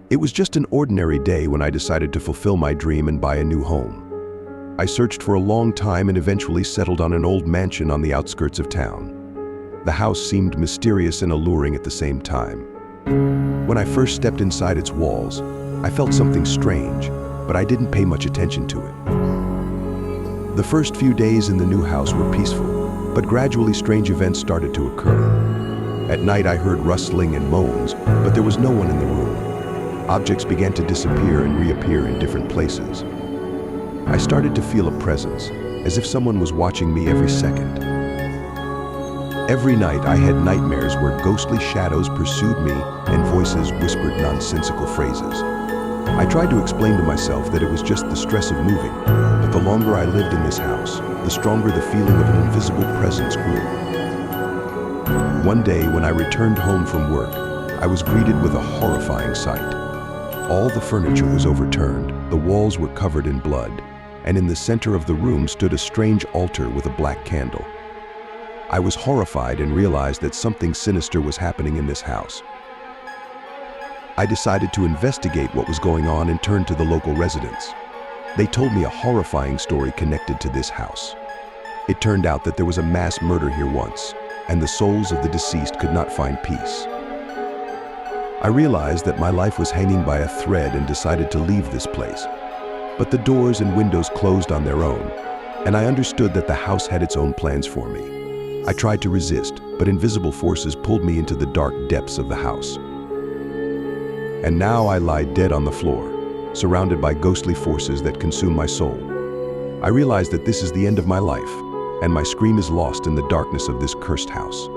It was just an ordinary day when I decided to fulfill my dream and buy a new home. I searched for a long time and eventually settled on an old mansion on the outskirts of town. The house seemed mysterious and alluring at the same time. When I first stepped inside its walls, I felt something strange, but I didn't pay much attention to it. The first few days in the new house were peaceful, but gradually strange events started to occur. At night I heard rustling and moans, but there was no one in the room. Objects began to disappear and reappear in different places. I started to feel a presence, as if someone was watching me every second. Every night I had nightmares where ghostly shadows pursued me and voices whispered nonsensical phrases. I tried to explain to myself that it was just the stress of moving, but the longer I lived in this house, the stronger the feeling of an invisible presence grew. One day when I returned home from work, I was greeted with a horrifying sight. All the furniture was overturned, the walls were covered in blood, and in the center of the room stood a strange altar with a black candle. I was horrified and realized that something sinister was happening in this house. I decided to investigate what was going on and turned to the local residents. They told me a horrifying story connected to this house. It turned out that there was a mass murder here once, and the souls of the deceased could not find peace. I realized that my life was hanging by a thread and decided to leave this place. But the doors and windows closed on their own, and I understood that the house had its own plans for me. I tried to resist, but invisible forces pulled me into the dark depths of the house. And now I lie dead on the floor, surrounded by ghostly forces that consume my soul. I realize that this is the end of my life, and my scream is lost in the darkness of this cursed house.